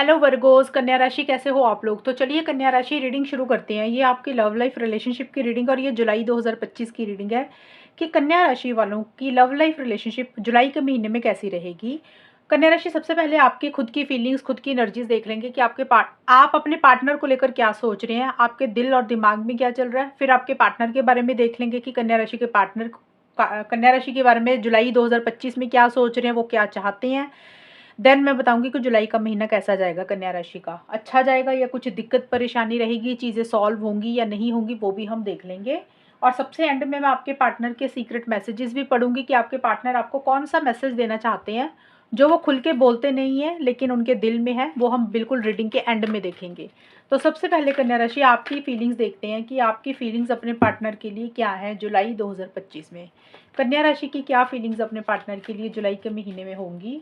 Hello Virgo's, कन्या राशि कैसे हो आप लोग। तो चलिए कन्या राशि रीडिंग शुरू करते हैं। ये आपकी लव लाइफ रिलेशनशिप की रीडिंग और ये जुलाई 2025 की रीडिंग है कि कन्या राशि वालों की लव लाइफ रिलेशनशिप जुलाई के महीने में कैसी रहेगी। कन्या राशि सबसे पहले आपकी खुद की फीलिंग्स, खुद की एनर्जीज देख लेंगे कि आप अपने पार्टनर को लेकर क्या सोच रहे हैं, आपके दिल और दिमाग में क्या चल रहा है। फिर आपके पार्टनर के बारे में देख लेंगे कि कन्या राशि के बारे में जुलाई 2025 में क्या सोच रहे हैं, वो क्या चाहते हैं। देन मैं बताऊंगी कि जुलाई का महीना कैसा जाएगा कन्या राशि का, अच्छा जाएगा या कुछ दिक्कत परेशानी रहेगी, चीज़ें सॉल्व होंगी या नहीं होंगी, वो भी हम देख लेंगे। और सबसे एंड में मैं आपके पार्टनर के सीक्रेट मैसेजेस भी पढ़ूंगी कि आपके पार्टनर आपको कौन सा मैसेज देना चाहते हैं, जो वो खुल के बोलते नहीं है लेकिन उनके दिल में है, वो हम बिल्कुल रीडिंग के एंड में देखेंगे। तो सबसे पहले कन्या राशि आपकी फीलिंग्स देखते हैं कि आपकी फीलिंग्स अपने पार्टनर के लिए क्या है जुलाई 2025 में। कन्या राशि की क्या फीलिंग्स अपने पार्टनर के लिए जुलाई के महीने में होंगी।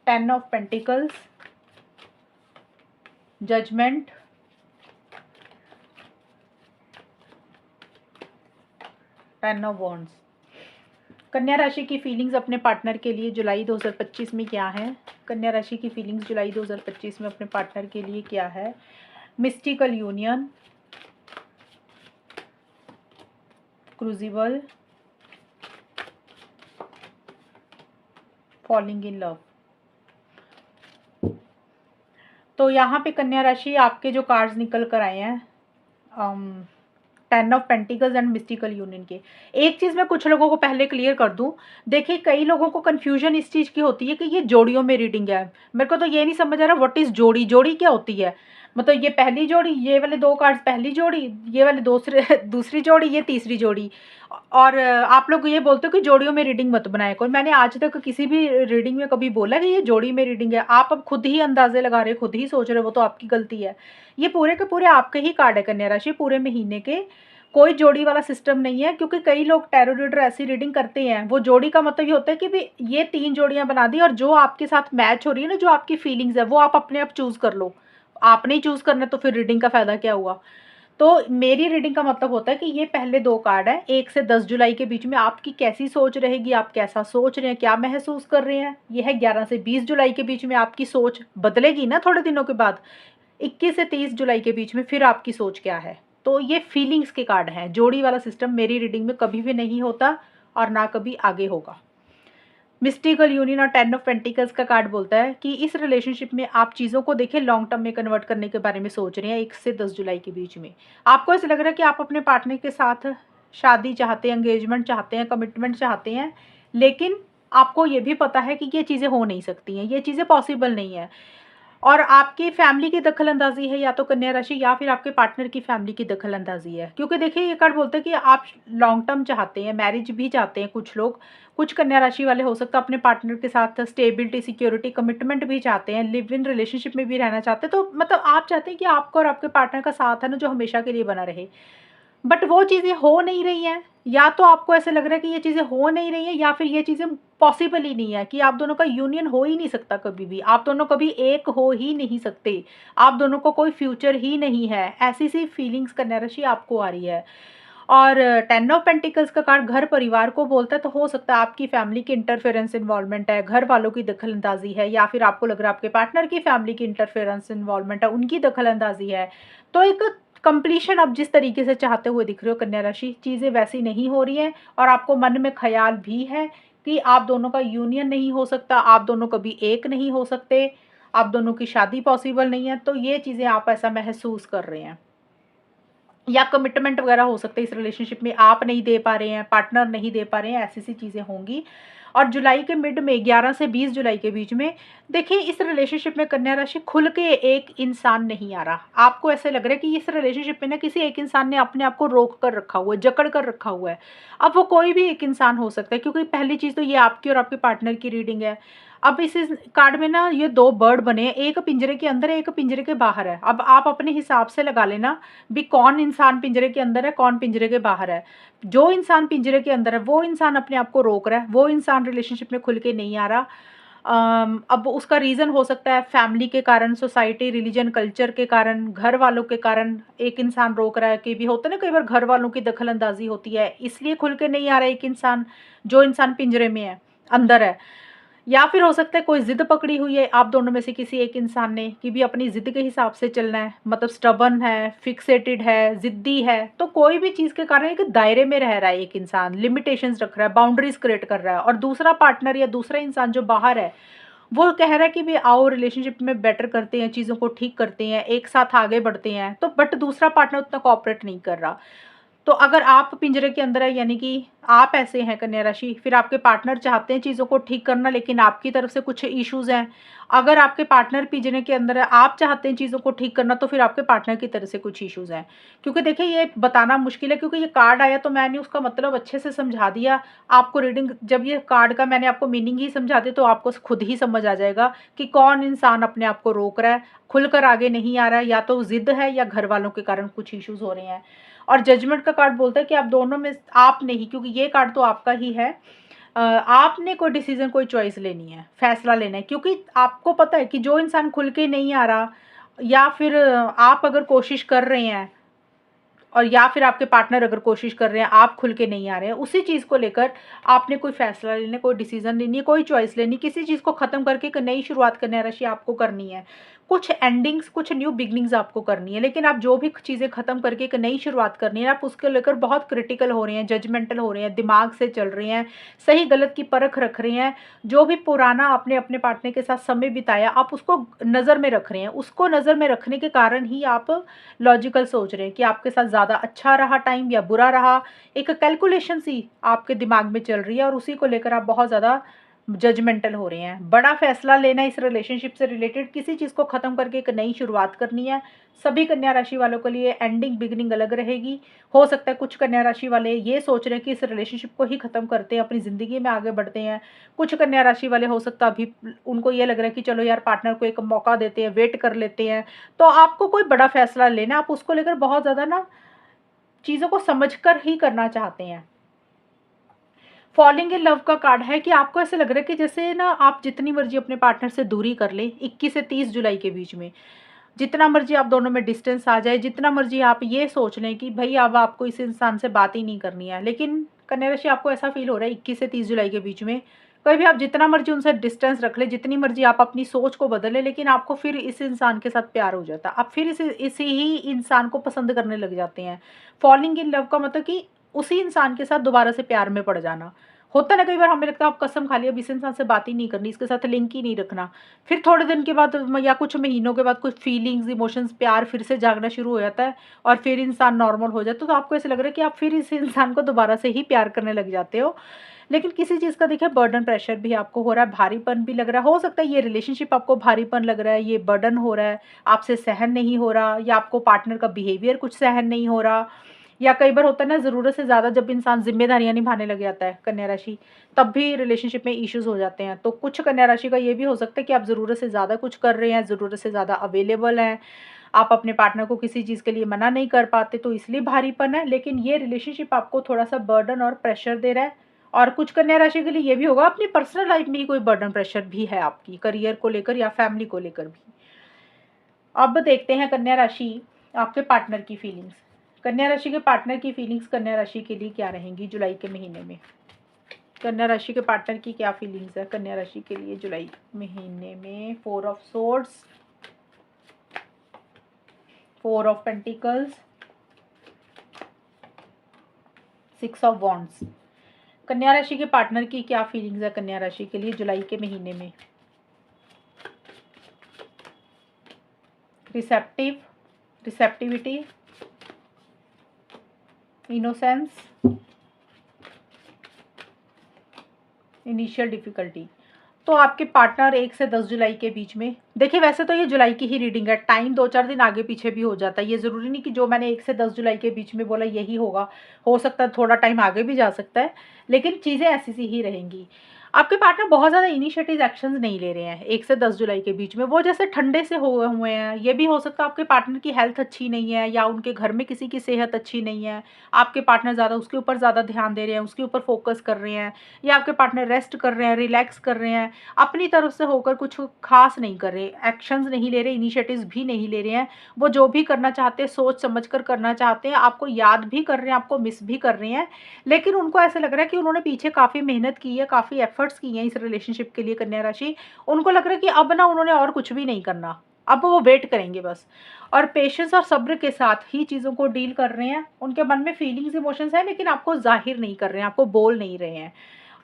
10 of Pentacles, Judgment, Ten of Wands। कन्या राशि की फीलिंग्स अपने पार्टनर के लिए जुलाई 2025 में क्या है। कन्या राशि की फीलिंग्स जुलाई 2025 में अपने पार्टनर के लिए क्या है। Mystical union, crucible, falling in love. तो यहाँ पे कन्या राशि आपके जो कार्ड्स निकल कर आए हैं 10 of pentacles and mystical union के। एक चीज़ मैं कुछ लोगों को पहले क्लियर कर दूं। देखिए कई लोगों को कन्फ्यूजन इस चीज़ की होती है कि ये जोड़ियों में रीडिंग है। मेरे को तो ये नहीं समझ आ रहा व्हाट इज़ जोड़ी, जोड़ी क्या होती है। मतलब ये पहली जोड़ी, ये वाले दो कार्ड्स पहली जोड़ी, ये वाले दूसरे दूसरी जोड़ी, ये तीसरी जोड़ी। और आप लोग ये बोलते हो कि जोड़ियों में रीडिंग मत बनाए कोई। मैंने आज तक किसी भी रीडिंग में कभी बोला कि ये जोड़ी में रीडिंग है। आप अब खुद ही अंदाजे लगा रहे हो, खुद ही सोच रहे हो, वो तो आपकी गलती है। ये पूरे के पूरे आपके ही कार्ड है कन्या राशि, पूरे महीने के। कोई जोड़ी वाला सिस्टम नहीं है, क्योंकि कई लोग टैरो रीडर ऐसी रीडिंग करते हैं। वो जोड़ी का मतलब ये होता है कि भी ये 3 जोड़ियां बना दी और जो आपके साथ मैच हो रही है ना, जो आपकी फीलिंग्स है, वो आप अपने आप चूज कर लो। आपने ही चूज करना है तो फिर रीडिंग का फायदा क्या हुआ। तो मेरी रीडिंग का मतलब होता है कि ये पहले 2 कार्ड है 1 से 10 जुलाई के बीच में आपकी कैसी सोच रहेगी, आप कैसा सोच रहे हैं, क्या महसूस कर रहे हैं। ये है 11 से 20 जुलाई के बीच में आपकी सोच बदलेगी ना थोड़े दिनों के बाद। 21 से 30 जुलाई के बीच में फिर आपकी सोच क्या है। तो ये फीलिंग्स के कार्ड हैं। जोड़ी वाला सिस्टम मेरी रीडिंग में कभी भी नहीं होता और ना कभी आगे होगा। मिस्टिकल यूनियन और 10 ऑफ पेंटिकल्स का कार्ड बोलता है कि इस रिलेशनशिप में आप चीज़ों को देखिए लॉन्ग टर्म में कन्वर्ट करने के बारे में सोच रहे हैं 1 से 10 जुलाई के बीच में। आपको ऐसा लग रहा है कि आप अपने पार्टनर के साथ शादी चाहते हैं, एंगेजमेंट चाहते हैं, कमिटमेंट चाहते हैं, लेकिन आपको ये भी पता है कि ये चीज़ें हो नहीं सकती हैं, ये चीज़ें पॉसिबल नहीं है। और आपकी फैमिली की दखल-अंदाज़ी है, या तो कन्या राशि या फिर आपके पार्टनर की फैमिली की दखल-अंदाज़ी है। क्योंकि देखिए ये कार्ड बोलता है कि आप लॉन्ग टर्म चाहते हैं, मैरिज भी चाहते हैं कुछ लोग। कुछ कन्या राशि वाले हो सकता है अपने पार्टनर के साथ स्टेबिलिटी, सिक्योरिटी, कमिटमेंट भी चाहते हैं, लिव इन रिलेशनशिप में भी रहना चाहते हैं। तो मतलब आप चाहते हैं कि आपका और आपके पार्टनर का साथ है ना, जो हमेशा के लिए बना रहे। बट वो चीज़ें हो नहीं रही हैं। या तो आपको ऐसा लग रहा है कि ये चीज़ें हो नहीं रही हैं, या फिर ये चीज़ें पॉसिबल ही नहीं है, कि आप दोनों का यूनियन हो ही नहीं सकता कभी भी। आप दोनों कभी एक हो ही नहीं सकते। आप दोनों को कोई फ्यूचर ही नहीं है। ऐसी सी फीलिंग्स कन्या राशि आपको आ रही है। और 10 ऑफ पेंटिकल्स का कार्ड घर परिवार को बोलता है। तो हो सकता है आपकी फैमिली की इंटरफेरेंस इन्वॉल्वमेंट है, घर वालों की दखल अंदाजी है, या फिर आपको लग रहा है आपके पार्टनर की फैमिली की इंटरफेरेंस इन्वॉल्वमेंट है, उनकी दखल अंदाजी है। तो एक कंप्लीशन आप जिस तरीके से चाहते हुए दिख रहे हो कन्या राशि, चीज़ें वैसी नहीं हो रही हैं। और आपको मन में ख्याल भी है कि आप दोनों का यूनियन नहीं हो सकता, आप दोनों कभी एक नहीं हो सकते, आप दोनों की शादी पॉसिबल नहीं है। तो ये चीज़ें आप ऐसा महसूस कर रहे हैं, या कमिटमेंट वगैरह हो सकते हैं इस रिलेशनशिप में, आप नहीं दे पा रहे हैं, पार्टनर नहीं दे पा रहे हैं, ऐसी सी चीज़ें होंगी। और जुलाई के मिड में 11 से 20 जुलाई के बीच में देखिए इस रिलेशनशिप में कन्या राशि खुल के एक इंसान नहीं आ रहा। आपको ऐसे लग रहा है कि इस रिलेशनशिप में ना किसी एक इंसान ने अपने आप को रोक कर रखा हुआ है, जकड़ कर रखा हुआ है। अब वो कोई भी एक इंसान हो सकता है, क्योंकि पहली चीज़ तो ये आपकी और आपके पार्टनर की रीडिंग है। अब इस कार्ड में ना ये 2 बर्ड बने हैं, एक पिंजरे के अंदर है, एक पिंजरे के बाहर है। अब आप अपने हिसाब से लगा लेना भी कौन इंसान पिंजरे के अंदर है, कौन पिंजरे के बाहर है। जो इंसान पिंजरे के अंदर है वो इंसान अपने आप को रोक रहा है, वो इंसान रिलेशनशिप में खुल के नहीं आ रहा। अब उसका रीज़न हो सकता है फैमिली के कारण, सोसाइटी, रिलीजन, कल्चर के कारण, घर वालों के कारण एक इंसान रोक रहा है। कि भी होता है ना कई बार घर वालों की दखल अंदाजी होती है, इसलिए खुल के नहीं आ रहा है एक इंसान, जो इंसान पिंजरे में है, अंदर है। या फिर हो सकता है कोई ज़िद पकड़ी हुई है आप दोनों में से किसी एक इंसान ने कि भी अपनी ज़िद के हिसाब से चलना है, मतलब स्टबर्न है, फिक्सेटेड है, ज़िद्दी है। तो कोई भी चीज़ के कारण एक दायरे में रह रहा है एक इंसान, लिमिटेशंस रख रहा है, बाउंड्रीज़ क्रिएट कर रहा है, और दूसरा पार्टनर या दूसरा इंसान जो बाहर है, वो कह रहा है कि भई आओ रिलेशनशिप में बेटर करते हैं, चीज़ों को ठीक करते हैं, एक साथ आगे बढ़ते हैं। तो बट दूसरा पार्टनर उतना कोऑपरेट नहीं कर रहा। तो अगर आप पिंजरे के अंदर है, यानी कि आप ऐसे हैं कन्या राशि, फिर आपके पार्टनर चाहते हैं चीज़ों को ठीक करना, लेकिन आपकी तरफ से कुछ इश्यूज़ हैं। अगर आपके पार्टनर पिंजरे के अंदर है, आप चाहते हैं चीज़ों को ठीक करना, तो फिर आपके पार्टनर की तरफ से कुछ इश्यूज़ हैं। क्योंकि देखिए ये बताना मुश्किल है, क्योंकि ये कार्ड आया तो मैंने उसका मतलब अच्छे से समझा दिया। आपको रीडिंग जब ये कार्ड का मैंने आपको मीनिंग ही समझा दिया, तो आपको खुद ही समझ आ जाएगा कि कौन इंसान अपने आप को रोक रहा है, खुलकर आगे नहीं आ रहा है, या तो ज़िद है या घर वालों के कारण कुछ इश्यूज़ हो रहे हैं। और जजमेंट का कार्ड बोलता है कि आप दोनों में आप नहीं, क्योंकि ये कार्ड तो आपका ही है। आपने कोई डिसीजन, कोई चॉइस लेनी है, फैसला लेना है, क्योंकि आपको पता है कि जो इंसान खुल के नहीं आ रहा, या फिर आप अगर कोशिश कर रहे हैं, और या फिर आपके पार्टनर अगर कोशिश कर रहे हैं, आप खुल के नहीं आ रहे हैं, उसी चीज़ को लेकर आपने कोई फैसला लेना है, कोई डिसीजन लेनी है, कोई चॉइस लेनी, किसी चीज़ को ख़त्म करके एक नई शुरुआत कन्या राशि आपको करनी है। कुछ एंडिंग्स, कुछ न्यू बिगिनिंग्स आपको करनी है, लेकिन आप जो भी चीज़ें ख़त्म करके एक नई शुरुआत करनी है, आप उसको लेकर बहुत क्रिटिकल हो रहे हैं, जजमेंटल हो रहे हैं, दिमाग से चल रहे हैं, सही गलत की परख रख रहे हैं। जो भी पुराना आपने अपने पार्टनर के साथ समय बिताया, आप उसको नज़र में रख रहे हैं। उसको नज़र में रखने के कारण ही आप लॉजिकल सोच रहे हैं कि आपके साथ ज़्यादा अच्छा रहा टाइम या बुरा रहा। एक कैलकुलेशन सी आपके दिमाग में चल रही है, और उसी को लेकर आप बहुत ज़्यादा जजमेंटल हो रहे हैं। बड़ा फैसला लेना है इस रिलेशनशिप से रिलेटेड, किसी चीज़ को ख़त्म करके एक नई शुरुआत करनी है। सभी कन्या राशि वालों के लिए एंडिंग बिगिनिंग अलग रहेगी। हो सकता है कुछ कन्या राशि वाले ये सोच रहे हैं कि इस रिलेशनशिप को ही ख़त्म करते हैं, अपनी ज़िंदगी में आगे बढ़ते हैं। कुछ कन्या राशि वाले हो सकता है अभी उनको ये लग रहा है कि चलो यार पार्टनर को एक मौका देते हैं, वेट कर लेते हैं। तो आपको कोई बड़ा फैसला लेना, आप उसको लेकर बहुत ज़्यादा ना चीज़ों को समझकर ही करना चाहते हैं। फॉलिंग इन लव का कार्ड है कि आपको ऐसा लग रहा है कि जैसे ना आप जितनी मर्जी अपने पार्टनर से दूरी कर लें, 21 से 30 जुलाई के बीच में जितना मर्जी आप दोनों में डिस्टेंस आ जाए, जितना मर्जी आप ये सोच लें कि भाई अब आपको इस इंसान से बात ही नहीं करनी है, लेकिन कन्या राशि आपको ऐसा फील हो रहा है 21 से 30 जुलाई के बीच में कभी भी आप जितना मर्जी उनसे डिस्टेंस रख ले, जितनी मर्जी आप अपनी सोच को बदले, लेकिन आपको फिर इस इंसान के साथ प्यार हो जाता है। आप फिर इसी ही इंसान को पसंद करने लग जाते हैं। फॉलिंग इन लव का मतलब कि उसी इंसान के साथ दोबारा से प्यार में पड़ जाना। होता है ना, कई बार हमें लगता है आप कसम खा ली अब इस इंसान से बात ही नहीं करनी, इसके साथ लिंक ही नहीं रखना। फिर थोड़े दिन के बाद या कुछ महीनों के बाद कुछ फीलिंग्स, इमोशंस, प्यार फिर से जागना शुरू हो जाता है, और फिर इंसान नॉर्मल हो जाता है। तो आपको ऐसा लग रहा है कि आप फिर इस इंसान को दोबारा से ही प्यार करने लग जाते हो। लेकिन किसी चीज़ का देखिए बर्डन प्रेशर भी आपको हो रहा है, भारीपन भी लग रहा है। हो सकता है ये रिलेशनशिप आपको भारीपन लग रहा है, ये बर्डन हो रहा है, आपसे सहन नहीं हो रहा, या आपको पार्टनर का बिहेवियर कुछ सहन नहीं हो रहा। या कई बार होता है ना, ज़रूरत से ज़्यादा जब इंसान ज़िम्मेदारियाँ निभाने लग जाता है कन्या राशि, तब भी रिलेशनशिप में इश्यूज़ हो जाते हैं। तो कुछ कन्या राशि का ये भी हो सकता है कि आप ज़रूरत से ज़्यादा कुछ कर रहे हैं, ज़रूरत से ज़्यादा अवेलेबल हैं, आप अपने पार्टनर को किसी चीज़ के लिए मना नहीं कर पाते, तो इसलिए भारीपन है। लेकिन ये रिलेशनशिप आपको थोड़ा-सा बर्डन और प्रेशर दे रहा है। और कुछ कन्या राशि के लिए ये भी होगा अपनी पर्सनल लाइफ में ही कोई बर्डन प्रेशर भी है आपकी, करियर को लेकर या फैमिली को लेकर भी। अब देखते हैं कन्या राशि आपके पार्टनर की फीलिंग्स। कन्या राशि के पार्टनर की फीलिंग्स कन्या राशि के लिए क्या रहेंगी जुलाई के महीने में? कन्या राशि के पार्टनर की क्या फीलिंग्स है कन्या राशि के लिए जुलाई महीने में? 4 of swords, 4 of pentacles, 6 of wands. कन्या राशि के पार्टनर की क्या फीलिंग्स है कन्या राशि के लिए जुलाई के महीने में? Receptivity, innocence, initial difficulty. तो आपके पार्टनर 1 से 10 जुलाई के बीच में, देखिए वैसे तो ये जुलाई की ही रीडिंग है, टाइम 2-4 दिन आगे पीछे भी हो जाता है। ये ज़रूरी नहीं कि जो मैंने 1 से 10 जुलाई के बीच में बोला यही होगा, हो सकता है थोड़ा टाइम आगे भी जा सकता है, लेकिन चीज़ें ऐसी सी ही रहेंगी। आपके पार्टनर बहुत ज़्यादा इनिशिएटिव एक्शंस नहीं ले रहे हैं 1 से 10 जुलाई के बीच में, वो जैसे ठंडे से हुए हुए हैं। ये भी हो सकता है आपके पार्टनर की हेल्थ अच्छी नहीं है, या उनके घर में किसी की सेहत अच्छी नहीं है, आपके पार्टनर ज़्यादा उसके ऊपर ज़्यादा ध्यान दे रहे हैं, उसके ऊपर फोकस कर रहे हैं, या आपके पार्टनर रेस्ट कर रहे हैं, रिलैक्स कर रहे हैं, अपनी तरफ से होकर कुछ खास नहीं कर रहे, एक्शंस नहीं ले रहे, इनिशिएटिव्स भी नहीं ले रहे हैं। वो जो भी करना चाहते हैं सोच समझ कर करना चाहते हैं, आपको याद भी कर रहे हैं, आपको मिस भी कर रहे हैं, लेकिन उनको ऐसा लग रहा है कि उन्होंने पीछे काफ़ी मेहनत की है, काफ़ी एफर्ट्स किए हैं इस रिलेशनशिप के लिए कन्या राशि, उनको लग रहा है कि अब ना उन्होंने और कुछ भी नहीं करना, अब वो वेट करेंगे बस, और पेशेंस और सब्र के साथ ही चीज़ों को डील कर रहे हैं। उनके मन में फीलिंग्स इमोशंस हैं, लेकिन आपको जाहिर नहीं कर रहे हैं, आपको बोल नहीं रहे हैं।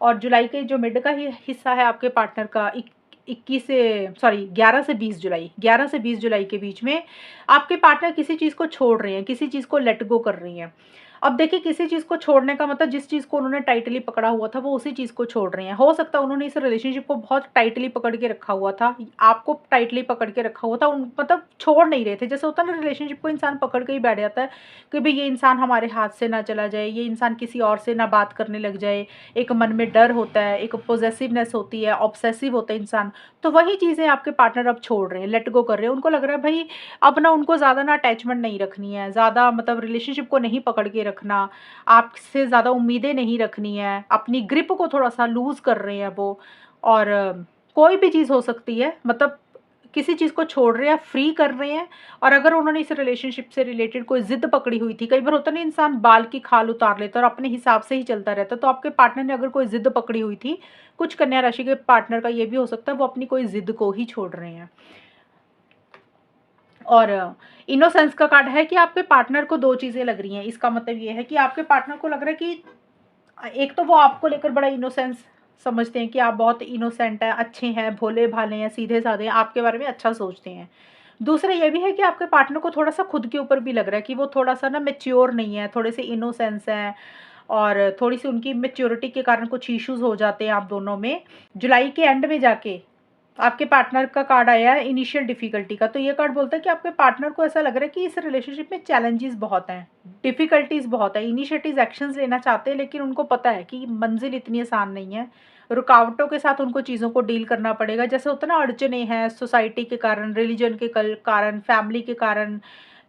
और जुलाई के जो मिड का हिस्सा है आपके पार्टनर का, 11 से 20 जुलाई, 11 से 20 जुलाई के बीच में आपके पार्टनर किसी चीज़ को छोड़ रहे हैं, किसी चीज़ को लेट गो कर रही हैं। अब देखिए, किसी चीज़ को छोड़ने का मतलब जिस चीज़ को उन्होंने टाइटली पकड़ा हुआ था वो उसी चीज़ को छोड़ रहे हैं। हो सकता है उन्होंने इस रिलेशनशिप को बहुत टाइटली पकड़ के रखा हुआ था, आपको टाइटली पकड़ के रखा हुआ था, उन मतलब छोड़ नहीं रहे थे। जैसे होता है ना, रिलेशनशिप को इंसान पकड़ के ही बैठ जाता है कि भाई ये इंसान हमारे हाथ से ना चला जाए, ये इंसान किसी और से ना बात करने लग जाए। एक मन में डर होता है, एक पॉसेसिवनेस होती है, ऑब्सेसिव होता है इंसान। तो वही चीज़ें आपके पार्टनर अब छोड़ रहे हैं, लेट गो कर रहे हैं। उनको लग रहा है भाई अब ना उनको ज़्यादा ना अटैचमेंट नहीं रखनी है, ज़्यादा मतलब रिलेशनशिप को नहीं पकड़ के रखना, आपसे ज़्यादा उम्मीदें नहीं रखनी है, अपनी ग्रिप को थोड़ा-सा लूज़ कर रहे हैं वो। और कोई भी चीज़ हो सकती है, मतलब किसी चीज़ को छोड़ रहे हैं, फ्री कर रहे हैं। और अगर उन्होंने इस रिलेशनशिप से रिलेटेड कोई ज़िद पकड़ी हुई थी, कई बार होता है ना इंसान बाल की खाल उतार लेता है और अपने हिसाब से ही चलता रहता है, तो आपके पार्टनर ने अगर कोई ज़िद पकड़ी हुई थी, कुछ कन्या राशि के पार्टनर का ये भी हो सकता है वो अपनी कोई ज़िद को ही छोड़ रहे हैं। और इनोसेंस का कार्ड है कि आपके पार्टनर को 2 चीज़ें लग रही हैं। इसका मतलब ये है कि आपके पार्टनर को लग रहा है कि एक तो वो आपको लेकर बड़ा इनोसेंस समझते हैं कि आप बहुत इनोसेंट हैं, अच्छे हैं, भोले-भाले हैं, सीधे-साधे हैं, आपके बारे में अच्छा सोचते हैं। दूसरा ये भी है कि आपके पार्टनर को थोड़ा-सा खुद के ऊपर भी लग रहा है कि वो थोड़ा-सा ना मैच्योर नहीं है, थोड़े से इनोसेंस हैं, और थोड़ी-सी उनकी मैच्योरिटी के कारण कुछ इश्यूज़ हो जाते हैं आप दोनों में। जुलाई के एंड में जाके आपके पार्टनर का कार्ड आया है इनिशियल डिफ़िकल्टी का, तो ये कार्ड बोलता है कि आपके पार्टनर को ऐसा लग रहा है कि इस रिलेशनशिप में चैलेंजेस बहुत हैं, डिफ़िकल्टीज़ बहुत है। इनिशिएटिव एक्शंस लेना चाहते हैं, लेकिन उनको पता है कि मंजिल इतनी आसान नहीं है। रुकावटों के साथ उनको चीज़ों को डील करना पड़ेगा। जैसे होता है ना, अड़चनें हैं सोसाइटी के कारण, रिलीजन के कारण, फैमिली के कारण,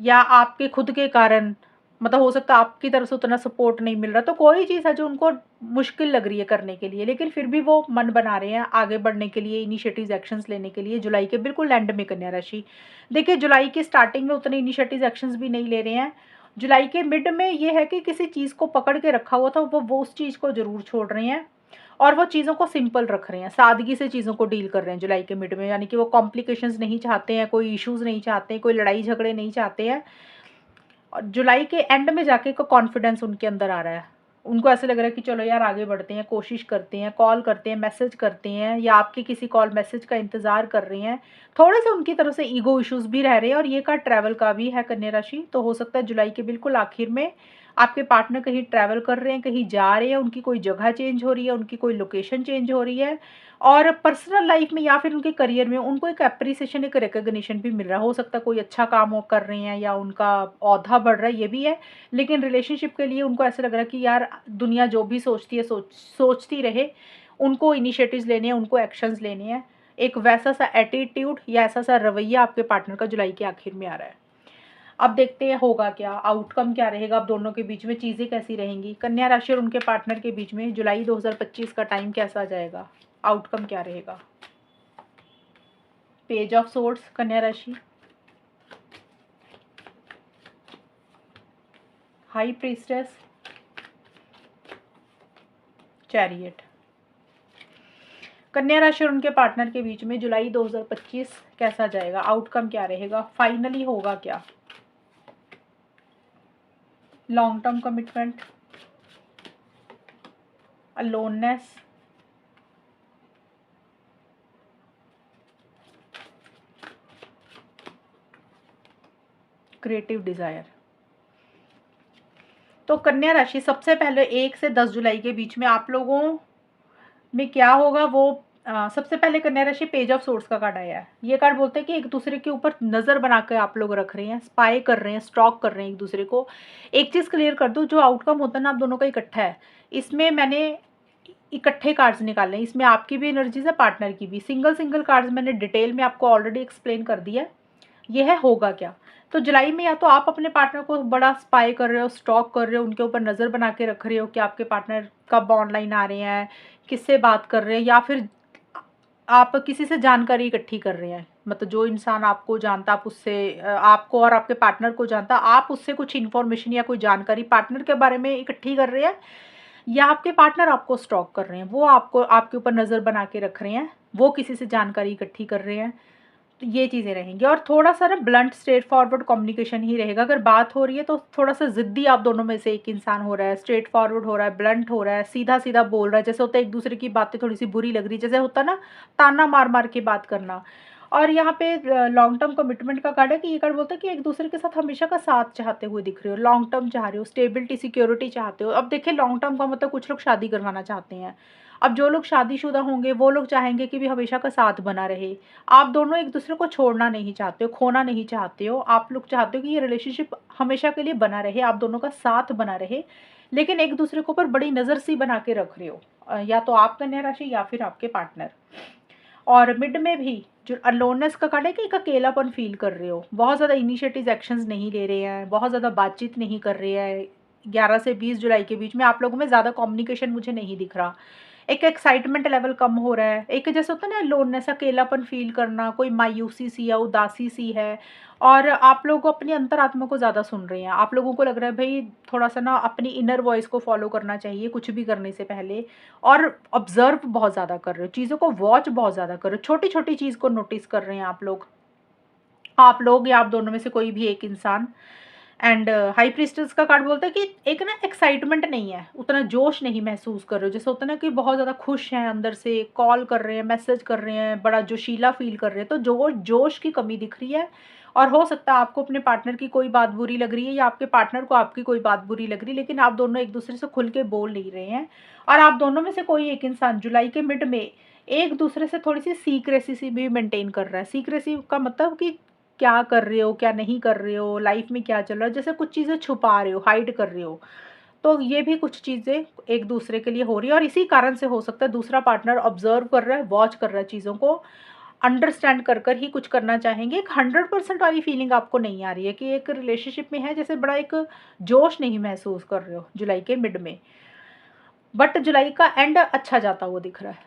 या आपके खुद के कारण। मतलब हो सकता है आपकी तरफ से उतना सपोर्ट नहीं मिल रहा, तो कोई चीज़ है जो उनको मुश्किल लग रही है करने के लिए, लेकिन फिर भी वो मन बना रहे हैं आगे बढ़ने के लिए, इनिशिएटिव्स एक्शंस लेने के लिए। जुलाई के बिल्कुल एंड में कन्या राशि, देखिए जुलाई की स्टार्टिंग में उतने इनिशिएटिव्स एक्शंस भी नहीं ले रहे हैं। जुलाई के मिड में ये है कि किसी चीज़ को पकड़ के रखा हुआ था, वो उस चीज़ को ज़रूर छोड़ रहे हैं, और वो चीज़ों को सिंपल रख रहे हैं, सादगी से चीज़ों को डील कर रहे हैं जुलाई के मिड में। यानी कि वो कॉम्प्लिकेशंस नहीं चाहते हैं, कोई इश्यूज़ नहीं चाहते हैं, कोई लड़ाई झगड़े नहीं चाहते हैं। और जुलाई के एंड में जाके को कॉन्फिडेंस उनके अंदर आ रहा है। उनको ऐसा लग रहा है कि चलो यार आगे बढ़ते हैं, कोशिश करते हैं, कॉल करते हैं, मैसेज करते हैं, या आपके किसी कॉल मैसेज का इंतज़ार कर रहे हैं। थोड़े से उनकी तरफ से ईगो इश्यूज़ भी रह रहे हैं, और ये कार्ड ट्रैवल का भी है कन्या राशि। तो हो सकता है जुलाई के बिल्कुल आखिर में आपके पार्टनर कहीं ट्रैवल कर रहे हैं, कहीं जा रहे हैं, उनकी कोई जगह चेंज हो रही है, उनकी कोई लोकेशन चेंज हो रही है, और पर्सनल लाइफ में या फिर उनके करियर में उनको एक एप्रिसिएशन, एक रिकॉग्निशन भी मिल रहा है। हो सकता है कोई अच्छा काम वो कर रहे हैं, या उनका ओहदा बढ़ रहा है, ये भी है। लेकिन रिलेशनशिप के लिए उनको ऐसा लग रहा है कि यार दुनिया जो भी सोचती है सोचती रहे, उनको इनिशिएटिव्स लेने हैं, उनको एक्शंस लेने हैं। एक वैसा सा एटीट्यूड या ऐसा सा रवैया आपके पार्टनर का जुलाई के आखिर में आ रहा है। अब देखते हैं होगा क्या, आउटकम क्या रहेगा, अब दोनों के बीच में चीज़ें कैसी रहेंगी। कन्या राशि और उनके पार्टनर के बीच में जुलाई 2025 का टाइम कैसा जाएगा, आउटकम क्या रहेगा। पेज ऑफ सोर्ड्स कन्या राशि, हाई प्रीस्टेस, चैरियट। कन्या राशि और उनके पार्टनर के बीच में जुलाई 2025 कैसा जाएगा, आउटकम क्या रहेगा, फाइनली होगा क्या। Long term commitment, aloneness, creative desire. तो कन्या राशि सबसे पहले 1 से 10 जुलाई के बीच में आप लोगों में क्या होगा वो, सबसे पहले कन्या राशि पेज ऑफ सोर्स का कार्ड आया है। ये कार्ड बोलते हैं कि एक दूसरे के ऊपर नज़र बना कर आप लोग रख रहे हैं, स्पाई कर रहे हैं, स्टॉक कर रहे हैं एक दूसरे को। एक चीज़ क्लियर कर दूं, जो आउटकम होता है ना आप दोनों का इकट्ठा है, इसमें मैंने इकट्ठे कार्ड्स निकाले हैं, इसमें आपकी भी एनर्जीज है, पार्टनर की भी। सिंगल सिंगल कार्ड्स मैंने डिटेल में आपको ऑलरेडी एक्सप्लेन कर दिया है। ये है होगा क्या। तो जुलाई में या तो आप अपने पार्टनर को बड़ा स्पाई कर रहे हो, स्टॉक कर रहे हो, उनके ऊपर नज़र बना के रख रहे हो कि आपके पार्टनर कब ऑनलाइन आ रहे हैं, किससे बात कर रहे हैं, या फिर आप किसी से जानकारी इकट्ठी कर रहे हैं। मतलब जो इंसान आपको जानता, आप उससे आपको और आपके पार्टनर को जानता, आप उससे कुछ इन्फॉर्मेशन या कोई जानकारी पार्टनर के बारे में इकट्ठी कर रहे हैं, या आपके पार्टनर आपको स्टॉक कर रहे हैं, वो आपको आपके ऊपर नज़र बना के रख रहे हैं, वो किसी से जानकारी इकट्ठी कर रहे हैं। तो ये चीज़ें रहेंगी और थोड़ा-सा ना ब्लंट स्ट्रेट फॉरवर्ड कम्युनिकेशन ही रहेगा। अगर बात हो रही है तो थोड़ा-सा ज़िद्दी आप दोनों में से एक इंसान हो रहा है, स्ट्रेट फॉरवर्ड हो रहा है, ब्लंट हो रहा है, सीधा-सीधा बोल रहा है। जैसे होता है एक-दूसरे की बातें थोड़ी-सी बुरी लग रही है, जैसे होता है ना ताना मार-मार के बात करना। और यहाँ पे लॉन्ग टर्म कमिटमेंट का कार्ड है कि ये कार्ड बोलता है कि एक-दूसरे के साथ हमेशा का साथ चाहते हुए दिख रहे हो, लॉन्ग टर्म चाह रहे हो, स्टेबिलिटी, सिक्योरिटी चाहते हो। अब देखिए लॉन्ग टर्म का मतलब कुछ लोग शादी करवाना चाहते हैं। अब जो लोग शादीशुदा होंगे वो लोग चाहेंगे कि भी हमेशा का साथ बना रहे। आप दोनों एक-दूसरे को छोड़ना नहीं चाहते हो, खोना नहीं चाहते हो। आप लोग चाहते हो कि ये रिलेशनशिप हमेशा के लिए बना रहे, आप दोनों का साथ बना रहे, लेकिन एक-दूसरे के ऊपर बड़ी नज़र सी बना के रख रहे हो। या तो आप कन्या राशि या फिर आपके पार्टनर। और मिड में भी जो अलोननेस का कार्ड है कि एक अकेलापन फ़ील कर रहे हो, बहुत ज़्यादा इनिशिएटिव एक्शंस नहीं ले रहे हैं, बहुत ज़्यादा बातचीत नहीं कर रहे हैं। 11 से 20 जुलाई के बीच में आप लोगों में ज़्यादा कम्युनिकेशन मुझे नहीं दिख रहा। एक एक्साइटमेंट लेवल कम हो रहा है, एक जैसे होता है ना लोननेस, अकेलापन फ़ील करना, कोई मायूसी सी या उदासी सी है और आप लोग अपनी अंतरात्मा को ज़्यादा सुन रहे हैं। आप लोगों को लग रहा है भई थोड़ा-सा ना अपनी इनर वॉइस को फ़ॉलो करना चाहिए कुछ भी करने से पहले और ऑब्ज़र्व बहुत ज़्यादा कर रहे हो, चीज़ों को वॉच बहुत ज़्यादा कर रहे हो, छोटी-छोटी चीज़ को नोटिस कर रहे हैं आप लोग। आप लोग या आप दोनों में से कोई भी एक इंसान। एंड हाई प्रीस्टेस का कार्ड बोलता है कि एक ना एक्साइटमेंट नहीं है, उतना जोश नहीं महसूस कर रहे हो। जैसे होता है ना कि बहुत ज़्यादा खुश हैं अंदर से, कॉल कर रहे हैं, मैसेज कर रहे हैं, बड़ा जोशीला फ़ील कर रहे हैं, तो जोश की कमी दिख रही है। और हो सकता है आपको अपने पार्टनर की कोई बात बुरी लग रही है या आपके पार्टनर को आपकी कोई बात बुरी लग रही है, लेकिन आप दोनों एक-दूसरे से खुल के बोल नहीं रहे हैं। और आप दोनों में से कोई एक इंसान जुलाई के मिड में एक-दूसरे से थोड़ी-सी सीक्रेसी सी भी मेंटेन कर रहा है। सीक्रेसी का मतलब कि क्या कर रहे हो, क्या नहीं कर रहे हो, लाइफ में क्या चल रहा है, जैसे कुछ चीज़ें छुपा रहे हो, हाइड कर रहे हो। तो ये भी कुछ चीज़ें एक-दूसरे के लिए हो रही है और इसी कारण से हो सकता है दूसरा पार्टनर ऑब्ज़र्व कर रहा है, वॉच कर रहा है चीज़ों को, अंडरस्टैंड कर ही कुछ करना चाहेंगे। एक 100% वाली फीलिंग आपको नहीं आ रही है कि एक रिलेशनशिप में है, जैसे बड़ा एक जोश नहीं महसूस कर रहे हो जुलाई के मिड में। बट जुलाई का एंड अच्छा जाता हुआ दिख रहा है।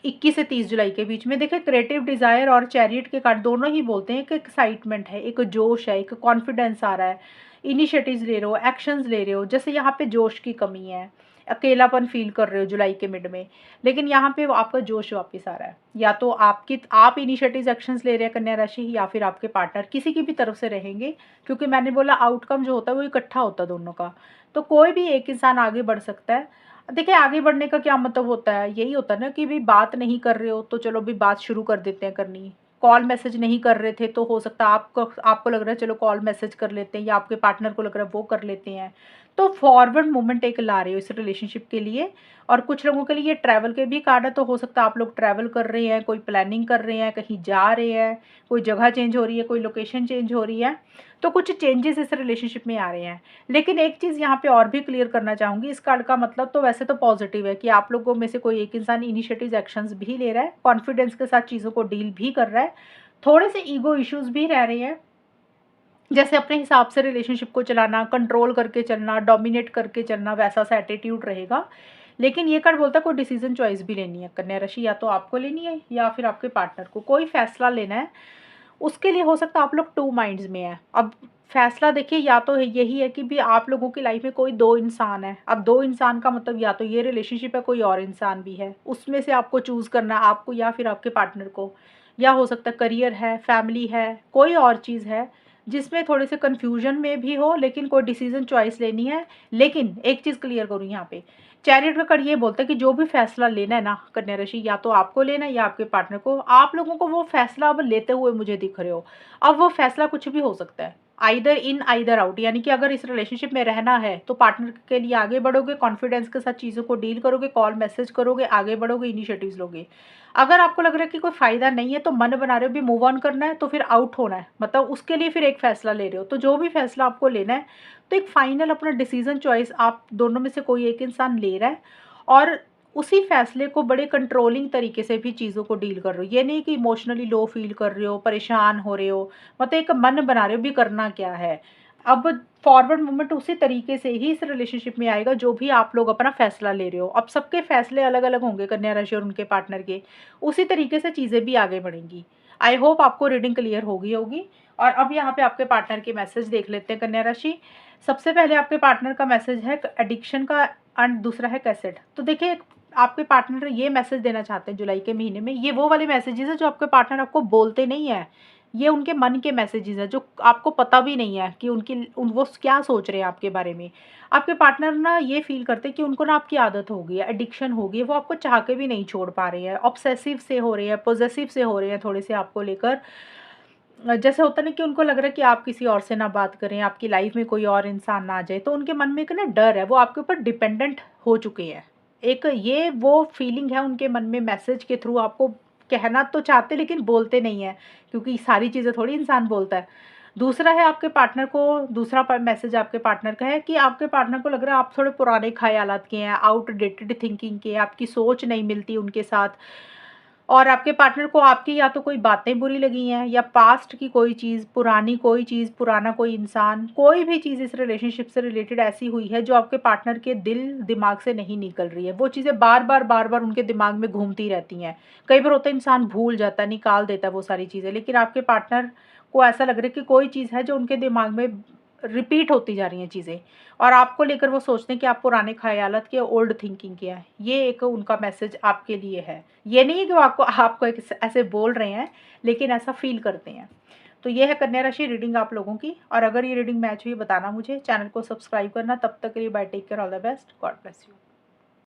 21 से 30 जुलाई के बीच में देखिए क्रिएटिव डिज़ायर और चैरियट के कार्ड दोनों ही बोलते हैं कि एक्साइटमेंट है, एक जोश है, एक कॉन्फिडेंस आ रहा है, इनिशिएटिव्स ले रहे हो, एक्शंस ले रहे हो। जैसे यहाँ पे जोश की कमी है, अकेलापन फ़ील कर रहे हो जुलाई के मिड में, लेकिन यहाँ पे वो आपका जोश वापस आ रहा है। या तो आप इनिशिएटिव्स एक्शंस ले रहे हैं कन्या राशि या फिर आपके पार्टनर, किसी की भी तरफ से रहेंगे, क्योंकि मैंने बोला आउटकम जो होता है वो इकट्ठा होता है दोनों का। तो कोई भी एक इंसान आगे बढ़ सकता है। देखिए आगे बढ़ने का क्या मतलब होता है, यही होता है ना कि भई बात नहीं कर रहे हो तो चलो अभी बात शुरू कर देते हैं करनी। कॉल मैसेज नहीं कर रहे थे तो हो सकता है आपको लग रहा है चलो कॉल मैसेज कर लेते हैं, या आपके पार्टनर को लग रहा है वो कर लेते हैं। तो फॉरवर्ड मूवमेंट एक ला रहे हो इस रिलेशनशिप के लिए। और कुछ लोगों के लिए ये ट्रैवल के भी कार्ड है, तो हो सकता है आप लोग ट्रैवल कर रहे हैं, कोई प्लानिंग कर रहे हैं, कहीं जा रहे हैं, कोई जगह चेंज हो रही है, कोई लोकेशन चेंज हो रही है। तो कुछ चेंजेस इस रिलेशनशिप में आ रहे हैं। लेकिन एक चीज़ यहाँ पे और भी क्लियर करना चाहूँगी, इस कार्ड का मतलब तो वैसे तो पॉजिटिव है कि आप लोगों में से कोई एक इंसान इनिशिएटिव एक्शंस भी ले रहा है, कॉन्फिडेंस के साथ चीज़ों को डील भी कर रहा है। थोड़े से ईगो इश्यूज भी रह रहे हैं, जैसे अपने हिसाब से रिलेशनशिप को चलाना, कंट्रोल करके चलना, डोमिनेट करके चलना, वैसा सा एटीट्यूड रहेगा। लेकिन ये कार्ड बोलता है कोई डिसीजन चॉइस भी लेनी है कन्या राशि, या तो आपको लेनी है या फिर आपके पार्टनर को कोई फैसला लेना है। उसके लिए हो सकता है आप लोग टू माइंड्स में हैं। अब फैसला देखिए या तो यही है कि भी आप लोगों की लाइफ में कोई 2 इंसान है। अब 2 इंसान का मतलब या तो ये रिलेशनशिप है, कोई और इंसान भी है। उसमें से आपको चूज़ करना है, आपको या फिर आपके पार्टनर को। या हो सकता है करियर है, फैमिली है, कोई और चीज़ है जिसमें थोड़े से कन्फ्यूजन में भी हो, लेकिन कोई डिसीज़न चॉइस लेनी है। लेकिन एक चीज़ क्लियर करूँ यहाँ पे, चैरियट का कार्ड ये बोलता है कि जो भी फैसला लेना है ना कन्या राशि, या तो आपको लेना है या आपके पार्टनर को। आप लोगों को वो फैसला अब लेते हुए मुझे दिख रहे हो। अब वो फैसला कुछ भी हो सकता है, आइदर इन आइदर आउट, यानी कि अगर इस रिलेशनशिप में रहना है तो पार्टनर के लिए आगे बढ़ोगे, कॉन्फिडेंस के साथ चीज़ों को डील करोगे, कॉल मैसेज करोगे, आगे बढ़ोगे, इनिशिएटिव्स लोगे। अगर आपको लग रहा है कि कोई फ़ायदा नहीं है, तो मन बना रहे हो भी मूव ऑन करना है, तो फिर आउट होना है, मतलब उसके लिए फिर एक फ़ैसला ले रहे हो। तो जो भी फ़ैसला आपको लेना है, तो एक फाइनल अपना डिसीजन चॉइस आप दोनों में से कोई एक इंसान ले रहा है और उसी फैसले को बड़े कंट्रोलिंग तरीके से भी चीज़ों को डील कर रहे हो। ये नहीं कि इमोशनली लो फील कर रहे हो, परेशान हो रहे हो, मतलब एक मन बना रहे हो भी करना क्या है। अब फॉरवर्ड मूवमेंट उसी तरीके से ही इस रिलेशनशिप में आएगा जो भी आप लोग अपना फैसला ले रहे हो। अब सबके फैसले अलग-अलग होंगे कन्या राशि और उनके पार्टनर के, उसी तरीके से चीज़ें भी आगे बढ़ेंगी। आई होप आपको रीडिंग क्लियर हो गई होगी। और अब यहाँ पे आपके पार्टनर के मैसेज देख लेते हैं कन्या राशि। सबसे पहले आपके पार्टनर का मैसेज है एडिक्शन का एंड दूसरा है कैसेट। तो देखिए आपके पार्टनर ये मैसेज देना चाहते हैं जुलाई के महीने में, ये वो वाले मैसेजेस हैं जो आपके पार्टनर आपको बोलते नहीं है। ये उनके मन के मैसेजेस हैं जो आपको पता भी नहीं है कि वो क्या सोच रहे हैं आपके बारे में। आपके पार्टनर ना ये फ़ील करते हैं कि उनको ना आपकी आदत हो गई है, एडिक्शन हो गई है, वो आपको चाह के भी नहीं छोड़ पा रहे हैं, ऑब्सेसिव से हो रहे हैं, पॉसेसिव से हो रहे हैं थोड़े से आपको लेकर। जैसे होता है ना कि उनको लग रहा है कि आप किसी और से ना बात करें, आपकी लाइफ में कोई और इंसान ना आ जाए, तो उनके मन में एक ना डर है, वो आपके ऊपर डिपेंडेंट हो चुके हैं। एक ये वो फीलिंग है उनके मन में, मैसेज के थ्रू आपको कहना तो चाहते लेकिन बोलते नहीं हैं, क्योंकि सारी चीज़ें थोड़ी इंसान बोलता है। दूसरा है आपके पार्टनर को, दूसरा मैसेज आपके पार्टनर का है कि आपके पार्टनर को लग रहा है आप थोड़े पुराने ख़यालात के हैं, आउटडेटेड थिंकिंग के, आपकी सोच नहीं मिलती उनके साथ। और आपके पार्टनर को आपकी या तो कोई बातें बुरी लगी हैं, या पास्ट की कोई चीज़, पुरानी कोई चीज़, पुराना कोई इंसान, कोई भी चीज़ इस रिलेशनशिप से रिलेटेड ऐसी हुई है जो आपके पार्टनर के दिमाग से नहीं निकल रही है। वो चीज़ें बार-बार उनके दिमाग में घूमती रहती हैं। कई बार होता है इंसान भूल जाता है, निकाल देता है वो सारी चीज़ें, लेकिन आपके पार्टनर को ऐसा लग रहा है कि कोई चीज़ है जो उनके दिमाग में रिपीट होती जा रही हैं चीज़ें, और आपको लेकर वो सोचते हैं कि आप पुराने ख़यालात के, ओल्ड थिंकिंग के हैं। ये एक उनका मैसेज आपके लिए है। ये नहीं है कि वो आपको आपको एक ऐसे बोल रहे हैं, लेकिन ऐसा फ़ील करते हैं। तो ये है कन्या राशि रीडिंग आप लोगों की, और अगर ये रीडिंग मैच हुई बताना मुझे, चैनल को सब्सक्राइब करना। तब तक के लिए bye, take care, all the best, God bless you.